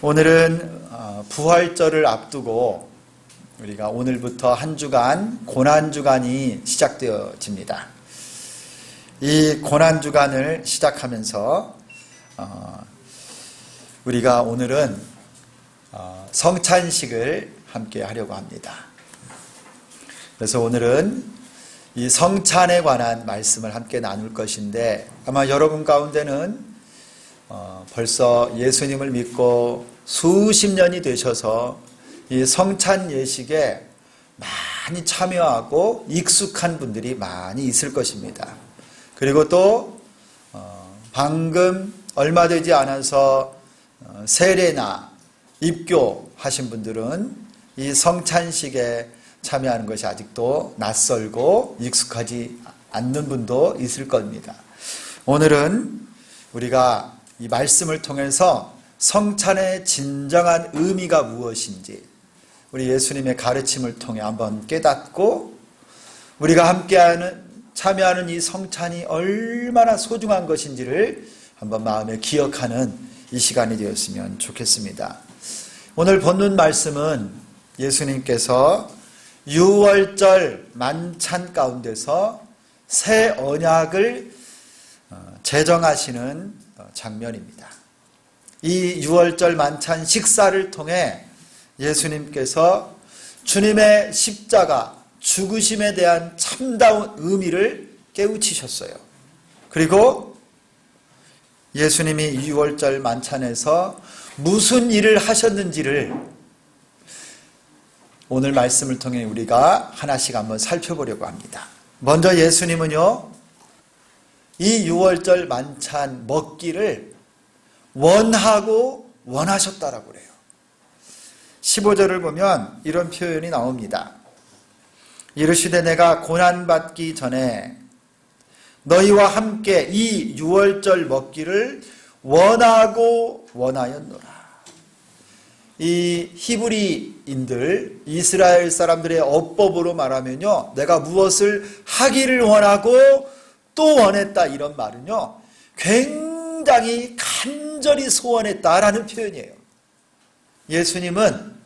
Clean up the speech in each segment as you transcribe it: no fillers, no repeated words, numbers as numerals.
오늘은 부활절을 앞두고 우리가 오늘부터 한 주간 고난주간이 시작되어집니다. 이 고난주간을 시작하면서 우리가 오늘은 성찬식을 함께 하려고 합니다. 그래서 오늘은 이 성찬에 관한 말씀을 함께 나눌 것인데, 아마 여러분 가운데는 벌써 예수님을 믿고 수십 년이 되셔서 이 성찬 예식에 많이 참여하고 익숙한 분들이 많이 있을 것입니다. 그리고 또 방금 얼마 되지 않아서 세례나 입교하신 분들은 이 성찬식에 참여하는 것이 아직도 낯설고 익숙하지 않는 분도 있을 겁니다. 오늘은 우리가 이 말씀을 통해서 성찬의 진정한 의미가 무엇인지 우리 예수님의 가르침을 통해 한번 깨닫고, 우리가 함께하는 참여하는 이 성찬이 얼마나 소중한 것인지를 한번 마음에 기억하는 이 시간이 되었으면 좋겠습니다. 오늘 본문 말씀은 예수님께서 유월절 만찬 가운데서 새 언약을 제정하시는 장면입니다. 이 유월절 만찬 식사를 통해 예수님께서 주님의 십자가 죽으심에 대한 참다운 의미를 깨우치셨어요. 그리고 예수님이 유월절 만찬에서 무슨 일을 하셨는지를 오늘 말씀을 통해 우리가 하나씩 한번 살펴보려고 합니다. 먼저 예수님은요, 이 유월절 만찬 먹기를 원하고 원하셨다라고 그래요. 15절을 보면 이런 표현이 나옵니다. 이르시되 내가 고난받기 전에 너희와 함께 이 유월절 먹기를 원하고 원하였노라. 이 히브리인들, 이스라엘 사람들의 어법으로 말하면요, 내가 무엇을 하기를 원하고 또 원했다, 이런 말은요 굉장히 간절히 소원했다라는 표현이에요. 예수님은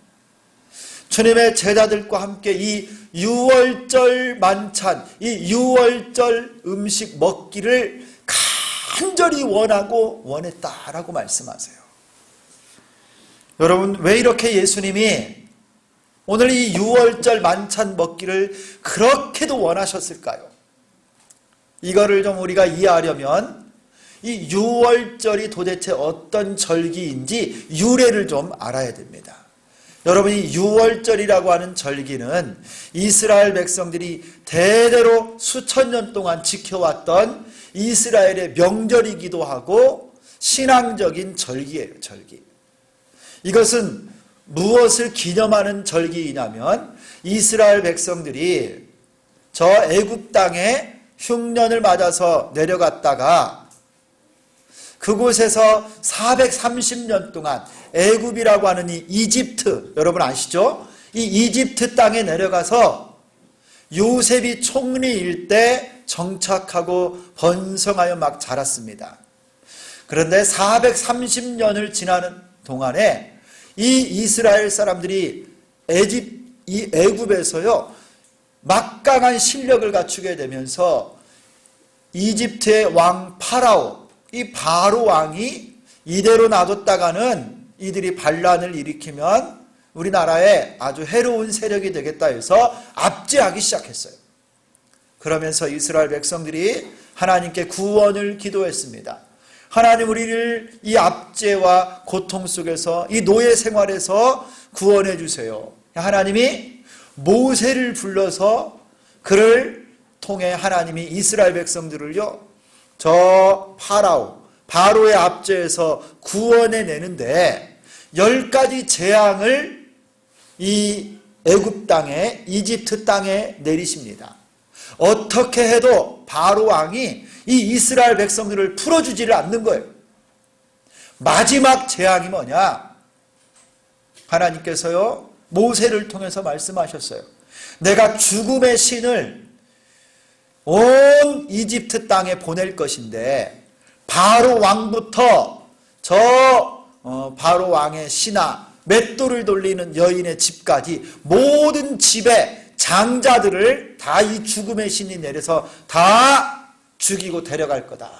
주님의 제자들과 함께 이 유월절 만찬, 이 유월절 음식 먹기를 간절히 원하고 원했다라고 말씀하세요. 여러분, 왜 이렇게 예수님이 오늘 이 유월절 만찬 먹기를 그렇게도 원하셨을까요? 이거를 좀 우리가 이해하려면 이 유월절이 도대체 어떤 절기인지 유래를 좀 알아야 됩니다. 여러분이 유월절이라고 하는 절기는 이스라엘 백성들이 대대로 수천 년 동안 지켜왔던 이스라엘의 명절이기도 하고 신앙적인 절기예요. 절기. 이것은 무엇을 기념하는 절기이냐면, 이스라엘 백성들이 저 애굽 땅에 흉년을 맞아서 내려갔다가 그곳에서 430년 동안 애굽이라고 하는 이 이집트, 여러분 아시죠? 이 이집트 땅에 내려가서 요셉이 총리일 때 정착하고 번성하여 막 자랐습니다. 그런데 430년을 지나는 동안에 이 이스라엘 사람들이 이 애굽에서요 막강한 실력을 갖추게 되면서 이집트의 왕 파라오, 이 바로 왕이 이대로 놔뒀다가는 이들이 반란을 일으키면 우리나라에 아주 해로운 세력이 되겠다 해서 압제하기 시작했어요. 그러면서 이스라엘 백성들이 하나님께 구원을 기도했습니다. 하나님, 우리를 이 압제와 고통 속에서, 이 노예 생활에서 구원해 주세요. 하나님이 모세를 불러서 그를 통해 하나님이 이스라엘 백성들을요 저 바로의 압제에서 구원해 내는데 10가지 재앙을 이 애굽 땅에, 이집트 땅에 내리십니다. 어떻게 해도 바로 왕이 이 이스라엘 백성들을 풀어주지를 않는 거예요. 마지막 재앙이 뭐냐? 하나님께서요 모세를 통해서 말씀하셨어요. 내가 죽음의 신을 온 이집트 땅에 보낼 것인데 바로 왕부터 저 바로 왕의 신하, 맷돌을 돌리는 여인의 집까지 모든 집의 장자들을 다 이 죽음의 신이 내려서 다 죽이고 데려갈 거다.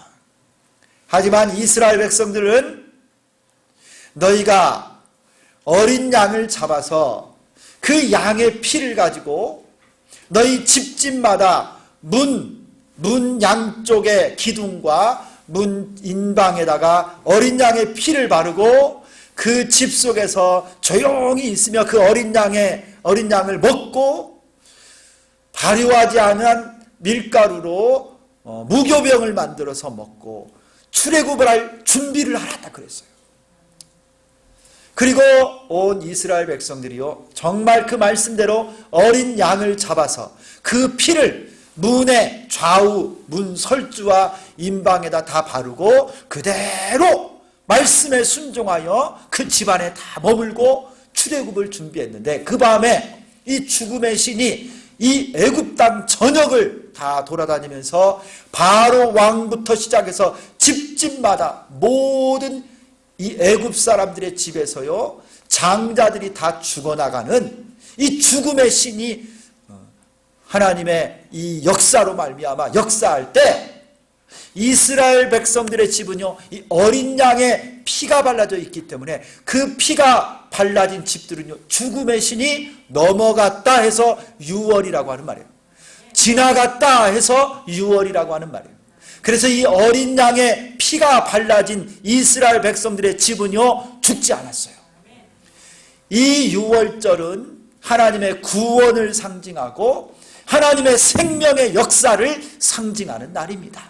하지만 이스라엘 백성들은 너희가 어린 양을 잡아서 그 양의 피를 가지고 너희 집집마다 문 양쪽의 기둥과 문 인방에다가 어린 양의 피를 바르고 그 집 속에서 조용히 있으며 그 어린 양을 먹고 발효하지 않은 밀가루로 무교병을 만들어서 먹고 출애굽을 할 준비를 하라 그랬어요. 그리고 온 이스라엘 백성들이요, 정말 그 말씀대로 어린 양을 잡아서 그 피를 문의 좌우 문 설주와 인방에다 다 바르고 그대로 말씀에 순종하여 그 집안에 다 머물고 출애굽을 준비했는데, 그 밤에 이 죽음의 신이 이 애굽 땅 전역을 다 돌아다니면서 바로 왕부터 시작해서 집집마다 모든 이 애굽 사람들의 집에서요, 장자들이 다 죽어나가는 이 죽음의 신이 하나님의 이 역사로 말미암아 역사할 때, 이스라엘 백성들의 집은요, 이 어린 양의 피가 발라져 있기 때문에 그 피가 발라진 집들은요, 죽음의 신이 넘어갔다 해서 유월이라고 하는 말이에요. 지나갔다 해서 유월이라고 하는 말이에요. 그래서 이 어린 양의 피가 발라진 이스라엘 백성들의 집은요, 죽지 않았어요. 이 유월절은 하나님의 구원을 상징하고 하나님의 생명의 역사를 상징하는 날입니다.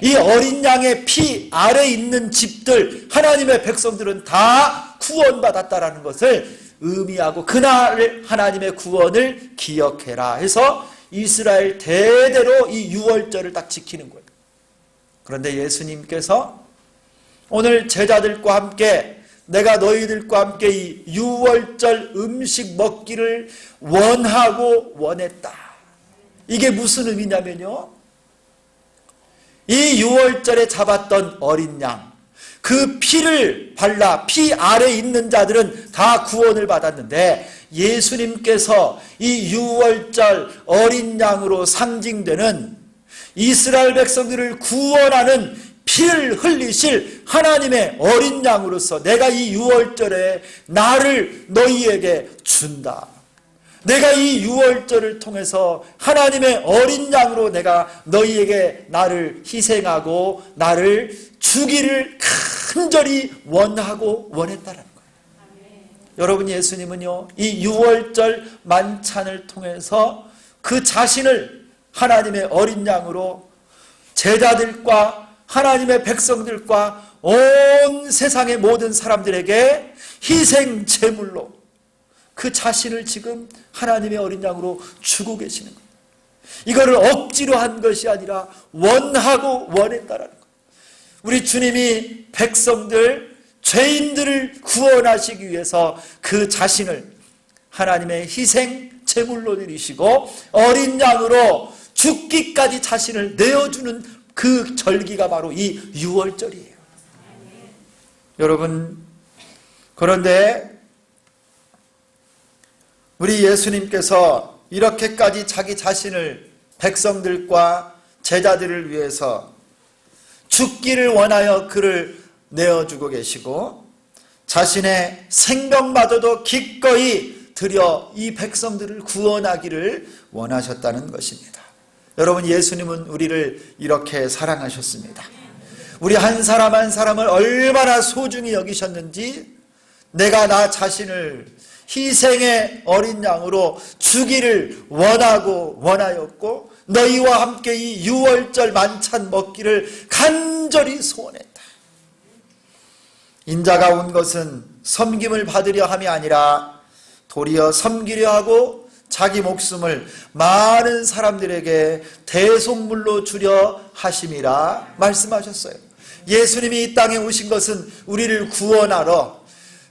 이 어린 양의 피 아래 있는 집들, 하나님의 백성들은 다 구원받았다라는 것을 의미하고 그날 하나님의 구원을 기억해라 해서 이스라엘 대대로 이 유월절을 딱 지키는 거예요. 그런데 예수님께서 오늘 제자들과 함께 내가 너희들과 함께 이 유월절 음식 먹기를 원하고 원했다. 이게 무슨 의미냐면요, 이 유월절에 잡았던 어린 양, 그 피를 발라 피 아래 있는 자들은 다 구원을 받았는데, 예수님께서 이 유월절 어린 양으로 상징되는 이스라엘 백성들을 구원하는 피를 흘리실 하나님의 어린 양으로서 내가 이 유월절에 나를 너희에게 준다. 내가 이 유월절을 통해서 하나님의 어린 양으로 내가 너희에게 나를 희생하고 나를 주기를 간절히 원하고 원했다는 거예요. 여러분, 예수님은요, 이 유월절 만찬을 통해서 그 자신을 하나님의 어린 양으로 제자들과 하나님의 백성들과 온 세상의 모든 사람들에게 희생 제물로 그 자신을 지금 하나님의 어린 양으로 주고 계시는 거예요. 이거를 억지로 한 것이 아니라 원하고 원했다라는 거예요. 우리 주님이 백성들, 죄인들을 구원하시기 위해서 그 자신을 하나님의 희생 제물로 드리시고 어린 양으로 죽기까지 자신을 내어주는 그 절기가 바로 이 유월절이에요. 여러분, 그런데 우리 예수님께서 이렇게까지 자기 자신을 백성들과 제자들을 위해서 죽기를 원하여 그를 내어주고 계시고 자신의 생명마저도 기꺼이 드려 이 백성들을 구원하기를 원하셨다는 것입니다. 여러분, 예수님은 우리를 이렇게 사랑하셨습니다. 우리 한 사람 한 사람을 얼마나 소중히 여기셨는지, 내가 나 자신을 희생의 어린 양으로 주기를 원하고 원하였고 너희와 함께 이 유월절 만찬 먹기를 간절히 소원했다. 인자가 온 것은 섬김을 받으려 함이 아니라 도리어 섬기려 하고 자기 목숨을 많은 사람들에게 대속물로 주려 하심이라 말씀하셨어요. 예수님이 이 땅에 오신 것은 우리를 구원하러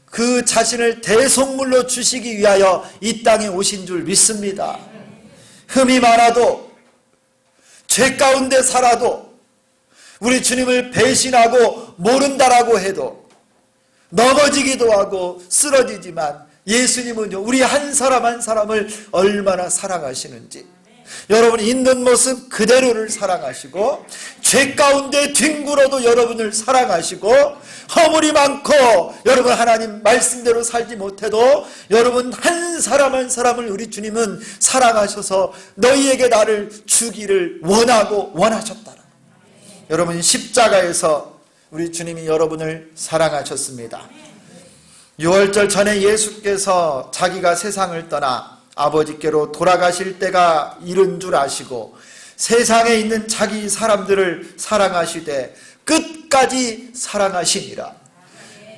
그 자신을 대속물로 주시기 위하여 이 땅에 오신 줄 믿습니다. 흠이 많아도 죄 가운데 살아도 우리 주님을 배신하고 모른다라고 해도 넘어지기도 하고 쓰러지지만 예수님은요, 우리 한 사람 한 사람을 얼마나 사랑하시는지, 여러분 있는 모습 그대로를 사랑하시고, 죄 가운데 뒹굴어도 여러분을 사랑하시고, 허물이 많고 여러분 하나님 말씀대로 살지 못해도 여러분 한 사람 한 사람을 우리 주님은 사랑하셔서 너희에게 나를 주기를 원하고 원하셨다. 여러분 십자가에서 우리 주님이 여러분을 사랑하셨습니다. 유월절 전에 예수께서 자기가 세상을 떠나 아버지께로 돌아가실 때가 이른 줄 아시고 세상에 있는 자기 사람들을 사랑하시되 끝까지 사랑하시니라.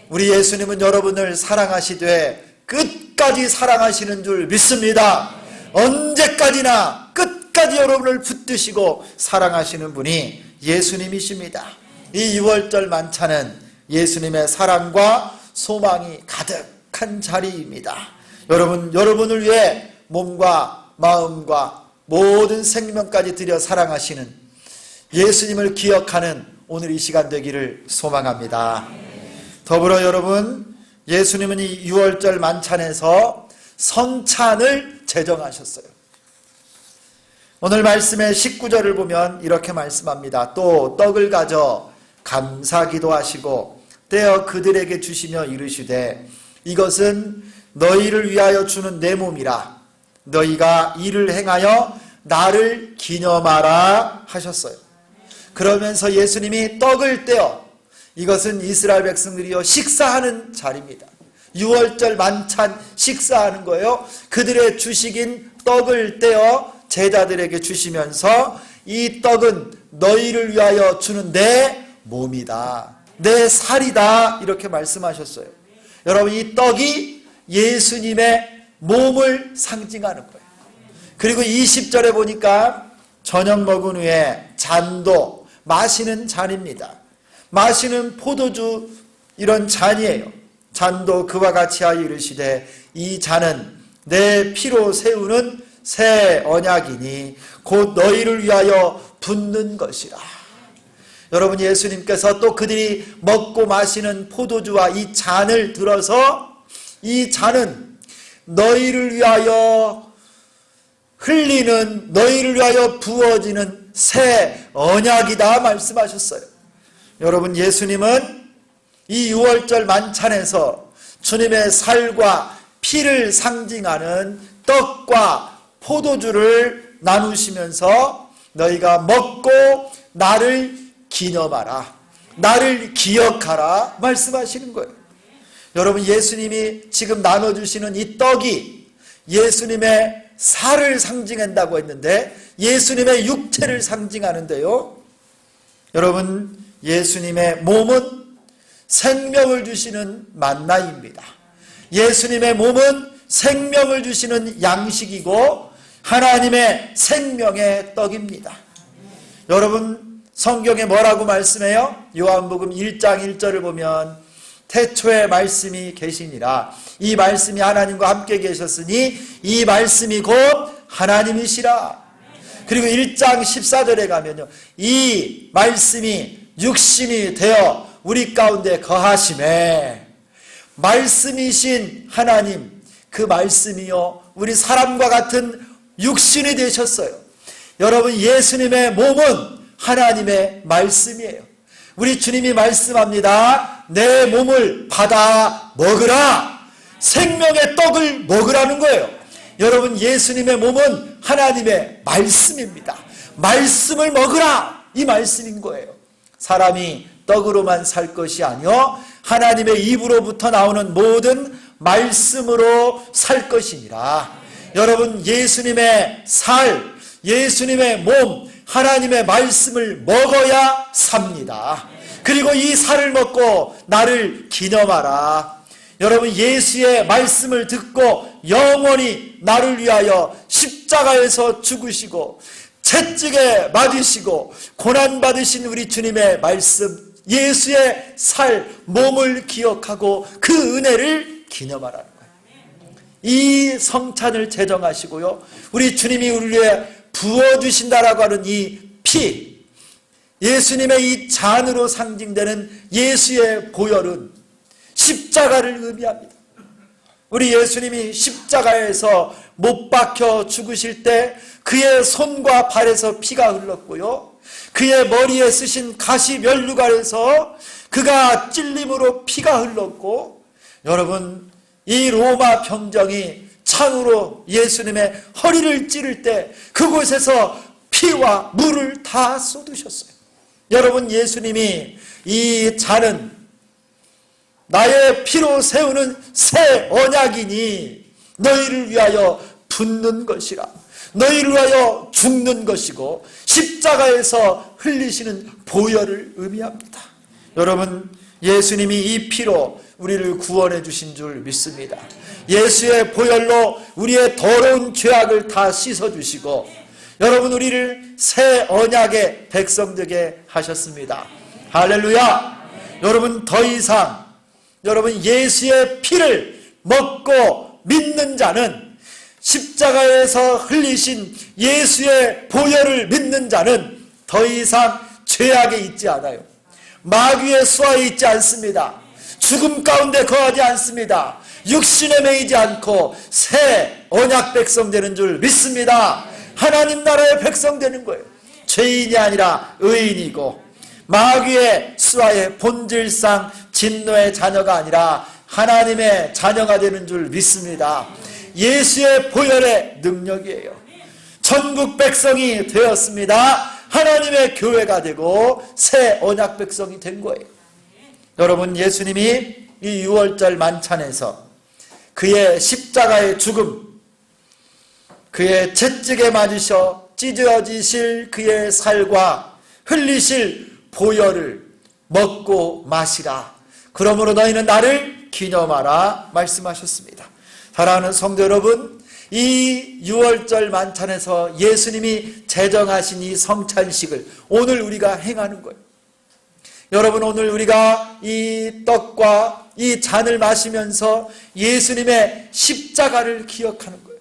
우리 예수님은 여러분을 사랑하시되 끝까지 사랑하시는 줄 믿습니다. 언제까지나 끝까지 여러분을 붙드시고 사랑하시는 분이 예수님이십니다. 이 유월절 만찬은 예수님의 사랑과 소망이 가득한 자리입니다. 여러분을 위해 몸과 마음과 모든 생명까지 들여 사랑하시는 예수님을 기억하는 오늘 이 시간 되기를 소망합니다. 더불어 여러분, 예수님은 이 유월절 만찬에서 성찬을 제정하셨어요. 오늘 말씀의 19절을 보면 이렇게 말씀합니다. 또 떡을 가져 감사기도 하시고 떼어 그들에게 주시며 이르시되 이것은 너희를 위하여 주는 내 몸이라. 너희가 이를 행하여 나를 기념하라 하셨어요. 그러면서 예수님이 떡을 떼어, 이것은 이스라엘 백성들이요 식사하는 자리입니다. 유월절 만찬 식사하는 거예요. 그들의 주식인 떡을 떼어 제자들에게 주시면서 이 떡은 너희를 위하여 주는 내 몸이다, 내 살이다, 이렇게 말씀하셨어요. 여러분, 이 떡이 예수님의 몸을 상징하는 거예요. 그리고 20절에 보니까 저녁 먹은 후에 잔도 마시는 잔입니다. 마시는 포도주 이런 잔이에요. 잔도 그와 같이 하여 이르시되 이 잔은 내 피로 세우는 새 언약이니 곧 너희를 위하여 붓는 것이라. 여러분, 예수님께서 또 그들이 먹고 마시는 포도주와 이 잔을 들어서 이 잔은 너희를 위하여 흘리는, 너희를 위하여 부어지는 새 언약이다 말씀하셨어요. 여러분, 예수님은 이 유월절 만찬에서 주님의 살과 피를 상징하는 떡과 포도주를 나누시면서 너희가 먹고 나를 기념하라, 나를 기억하라 말씀하시는 거예요. 여러분, 예수님이 지금 나눠주시는 이 떡이 예수님의 살을 상징한다고 했는데 예수님의 육체를 상징하는데요, 여러분, 예수님의 몸은 생명을 주시는 만나입니다. 예수님의 몸은 생명을 주시는 양식이고 하나님의 생명의 떡입니다. 여러분, 성경에 뭐라고 말씀해요? 요한복음 1장 1절을 보면 태초에 말씀이 계시니라. 이 말씀이 하나님과 함께 계셨으니 이 말씀이 곧 하나님이시라. 그리고 1장 14절에 가면요, 이 말씀이 육신이 되어 우리 가운데 거하심에, 말씀이신 하나님, 그 말씀이요 우리 사람과 같은 육신이 되셨어요. 여러분, 예수님의 몸은 하나님의 말씀이에요. 우리 주님이 말씀합니다. 내 몸을 받아 먹으라. 생명의 떡을 먹으라는 거예요. 여러분, 예수님의 몸은 하나님의 말씀입니다. 말씀을 먹으라, 이 말씀인 거예요. 사람이 떡으로만 살 것이 아니요 하나님의 입으로부터 나오는 모든 말씀으로 살 것이니라. 여러분, 예수님의 살, 예수님의 몸, 하나님의 말씀을 먹어야 삽니다. 그리고 이 살을 먹고 나를 기념하라. 여러분, 예수의 말씀을 듣고 영원히 나를 위하여 십자가에서 죽으시고 채찍에 맞으시고 고난받으신 우리 주님의 말씀, 예수의 살, 몸을 기억하고 그 은혜를 기념하라는 거예요. 이 성찬을 제정하시고요, 우리 주님이 우리를 위해 부어주신다라고 하는 이 피, 예수님의 이 잔으로 상징되는 예수의 보혈은 십자가를 의미합니다. 우리 예수님이 십자가에서 못 박혀 죽으실 때 그의 손과 발에서 피가 흘렀고요, 그의 머리에 쓰신 가시 면류관에서 그가 찔림으로 피가 흘렀고, 여러분, 이 로마 병정이 창으로 예수님의 허리를 찌를 때 그곳에서 피와 물을 다 쏟으셨어요. 여러분, 예수님이 이 잔은 나의 피로 세우는 새 언약이니 너희를 위하여 붓는 것이라, 너희를 위하여 죽는 것이고 십자가에서 흘리시는 보혈을 의미합니다. 여러분, 예수님이 이 피로 우리를 구원해 주신 줄 믿습니다. 예수의 보혈로 우리의 더러운 죄악을 다 씻어주시고, 여러분, 우리를 새 언약의 백성 되게 하셨습니다. 할렐루야. 여러분, 더 이상 여러분 예수의 피를 먹고 믿는 자는, 십자가에서 흘리신 예수의 보혈을 믿는 자는 더 이상 죄악에 있지 않아요. 마귀의 수하에 있지 않습니다. 죽음 가운데 거하지 않습니다. 육신에 매이지 않고 새 언약 백성 되는 줄 믿습니다. 하나님 나라의 백성 되는 거예요. 죄인이 아니라 의인이고, 마귀의 수하의 본질상 진노의 자녀가 아니라 하나님의 자녀가 되는 줄 믿습니다. 예수의 보혈의 능력이에요. 전국 백성이 되었습니다. 하나님의 교회가 되고 새 언약 백성이 된 거예요. 여러분, 예수님이 이 6월절 만찬에서 그의 십자가의 죽음, 그의 채찍에 맞으셔 찢어지실 그의 살과 흘리실 보혈을 먹고 마시라. 그러므로 너희는 나를 기념하라 말씀하셨습니다. 사랑하는 성도 여러분, 이 6월절 만찬에서 예수님이 제정하신 이 성찬식을 오늘 우리가 행하는 거예요. 여러분, 오늘 우리가 이 떡과 이 잔을 마시면서 예수님의 십자가를 기억하는 거예요.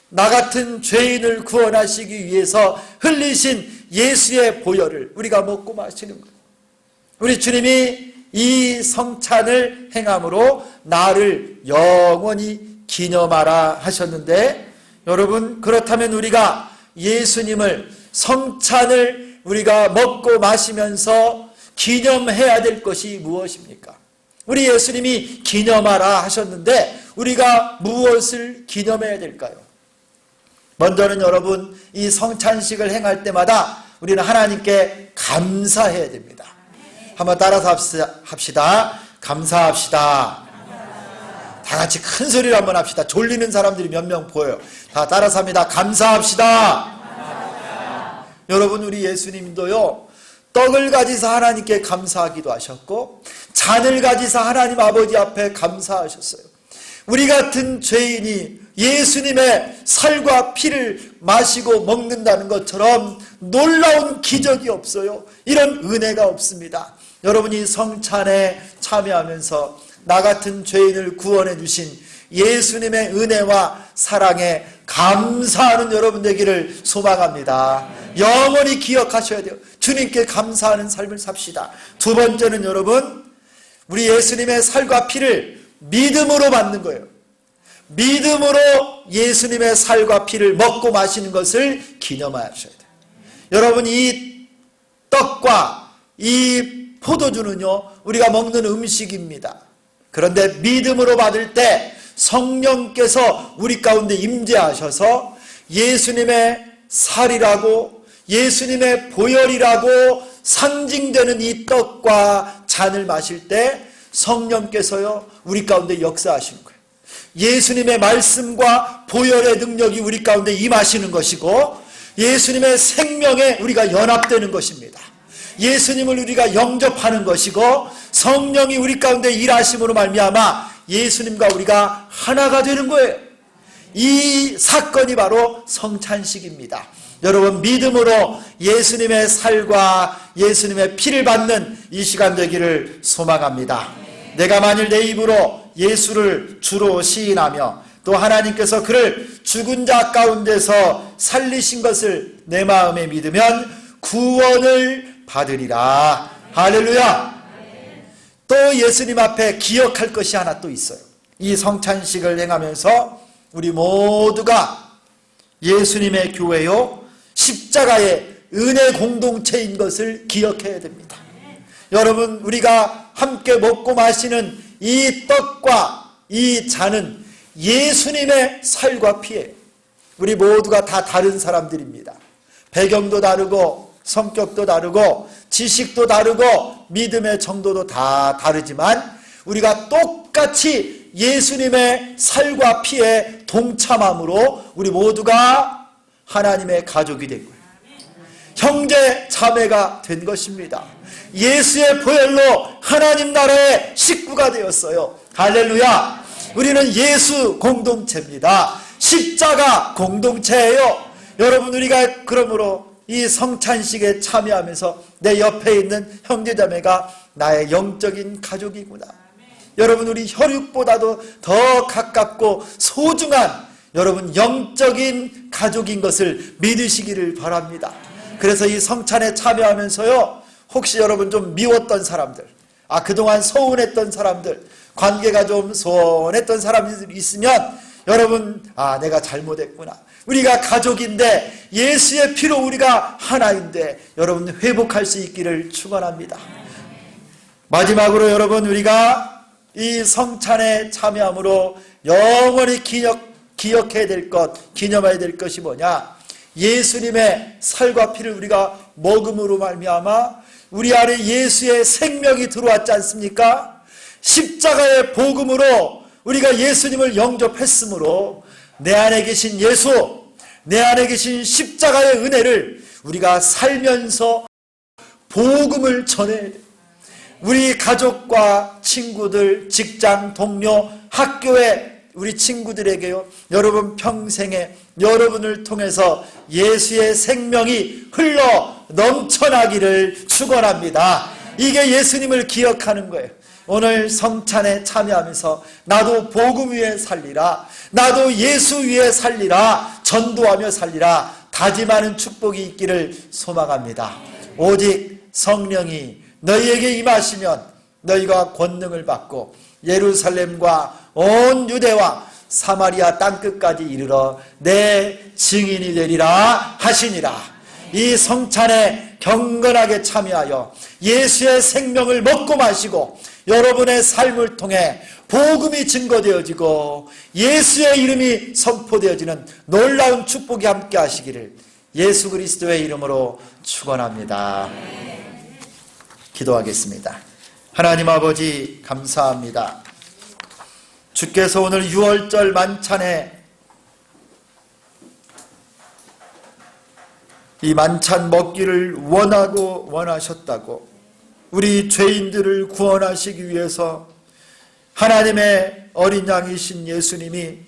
나 같은 죄인을 구원하시기 위해서 흘리신 예수의 보혈을 우리가 먹고 마시는 거예요. 우리 주님이 이 성찬을 행함으로 나를 영원히 기념하라 하셨는데, 여러분, 그렇다면 우리가 예수님을, 성찬을 우리가 먹고 마시면서 기념해야 될 것이 무엇입니까? 우리 예수님이 기념하라 하셨는데 우리가 무엇을 기념해야 될까요? 먼저는 여러분, 이 성찬식을 행할 때마다 우리는 하나님께 감사해야 됩니다. 한번 따라서 합시다. 감사합시다. 다 같이 큰 소리로 한번 합시다. 졸리는 사람들이 몇 명 보여요. 다 따라서 합니다. 감사합시다. 여러분, 우리 예수님도요, 떡을 가지사 하나님께 감사하기도 하셨고 잔을 가지사 하나님 아버지 앞에 감사하셨어요. 우리 같은 죄인이 예수님의 살과 피를 마시고 먹는다는 것처럼 놀라운 기적이 없어요. 이런 은혜가 없습니다. 여러분이 성찬에 참여하면서 나 같은 죄인을 구원해 주신 예수님의 은혜와 사랑에 감사하는 여러분 되기를 소망합니다. 영원히 기억하셔야 돼요. 주님께 감사하는 삶을 삽시다. 두 번째는 여러분, 우리 예수님의 살과 피를 믿음으로 받는 거예요. 믿음으로 예수님의 살과 피를 먹고 마시는 것을 기념하셔야 돼요. 여러분, 이 떡과 이 포도주는요, 우리가 먹는 음식입니다. 그런데 믿음으로 받을 때 성령께서 우리 가운데 임재하셔서 예수님의 살이라고, 예수님의 보혈이라고 상징되는 이 떡과 잔을 마실 때 성령께서요, 우리 가운데 역사하시는 거예요. 예수님의 말씀과 보혈의 능력이 우리 가운데 임하시는 것이고, 예수님의 생명에 우리가 연합되는 것입니다. 예수님을 우리가 영접하는 것이고, 성령이 우리 가운데 일하심으로 말미암아 예수님과 우리가 하나가 되는 거예요. 이 사건이 바로 성찬식입니다. 여러분, 믿음으로 예수님의 살과 예수님의 피를 받는 이 시간 되기를 소망합니다. 내가 만일 내 입으로 예수를 주로 시인하며 또 하나님께서 그를 죽은 자 가운데서 살리신 것을 내 마음에 믿으면 구원을 받으리라. 할렐루야. 또 또 예수님 앞에 기억할 것이 하나 또 있어요. 이 성찬식을 행하면서 우리 모두가 예수님의 교회요 십자가의 은혜 공동체인 것을 기억해야 됩니다. 여러분, 우리가 함께 먹고 마시는 이 떡과 이 잔은 예수님의 살과 피예요. 우리 모두가 다 다른 사람들입니다. 배경도 다르고 성격도 다르고 지식도 다르고 믿음의 정도도 다 다르지만 우리가 똑같이 예수님의 살과 피에 동참함으로 우리 모두가 하나님의 가족이 된 거예요. 형제 자매가 된 것입니다. 예수의 보혈로 하나님 나라의 식구가 되었어요. 할렐루야. 우리는 예수 공동체입니다. 십자가 공동체예요. 여러분, 우리가 그러므로 이 성찬식에 참여하면서 내 옆에 있는 형제자매가 나의 영적인 가족이구나. 여러분, 우리 혈육보다도 더 가깝고 소중한 여러분 영적인 가족인 것을 믿으시기를 바랍니다. 그래서 이 성찬에 참여하면서요, 혹시 여러분 좀 미웠던 사람들, 그동안 서운했던 사람들, 관계가 좀 소원했던 사람들이 있으면 여러분, 내가 잘못했구나. 우리가 가족인데 예수의 피로 우리가 하나인데 여러분 회복할 수 있기를 축원합니다. 마지막으로 여러분, 우리가 이 성찬에 참여함으로 영원히 기억해야 될 것, 기념해야 될 것이 뭐냐? 예수님의 살과 피를 우리가 먹음으로 말미암아 우리 안에 예수의 생명이 들어왔지 않습니까? 십자가의 복음으로 우리가 예수님을 영접했으므로 내 안에 계신 예수, 내 안에 계신 십자가의 은혜를 우리가 살면서 복음을 전해야 돼요. 우리 가족과 친구들, 직장, 동료, 학교에 우리 친구들에게요, 여러분 평생에 여러분을 통해서 예수의 생명이 흘러 넘쳐나기를 축원합니다. 이게 예수님을 기억하는 거예요. 오늘 성찬에 참여하면서 나도 복음 위에 살리라, 나도 예수 위에 살리라, 전도하며 살리라 다짐하는 축복이 있기를 소망합니다. 오직 성령이 너희에게 임하시면 너희가 권능을 받고 예루살렘과 온 유대와 사마리아 땅끝까지 이르러 내 증인이 되리라 하시니라. 이 성찬에 경건하게 참여하여 예수의 생명을 먹고 마시고 여러분의 삶을 통해 복음이 증거되어지고 예수의 이름이 선포되어지는 놀라운 축복이 함께 하시기를 예수 그리스도의 이름으로 축원합니다. 기도하겠습니다. 하나님 아버지, 감사합니다. 주께서 오늘 6월절 만찬에 이 만찬 먹기를 원하고 원하셨다고, 우리 죄인들을 구원하시기 위해서 하나님의 어린 양이신 예수님이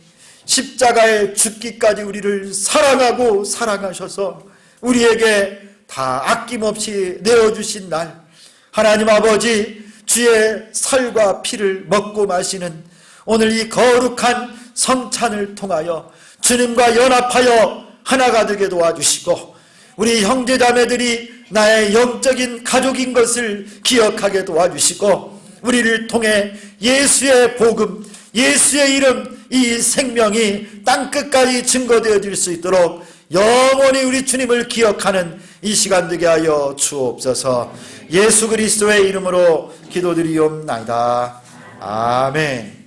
십자가에 죽기까지 우리를 사랑하고 사랑하셔서 우리에게 다 아낌없이 내어주신 날, 하나님 아버지, 주의 살과 피를 먹고 마시는 오늘 이 거룩한 성찬을 통하여 주님과 연합하여 하나가 되게 도와주시고 우리 형제자매들이 나의 영적인 가족인 것을 기억하게 도와주시고 우리를 통해 예수의 복음, 예수의 이름, 이 생명이 땅끝까지 증거되어질 수 있도록 영원히 우리 주님을 기억하는 이 시간 되게 하여 주옵소서. 예수 그리스도의 이름으로 기도드리옵나이다. 아멘.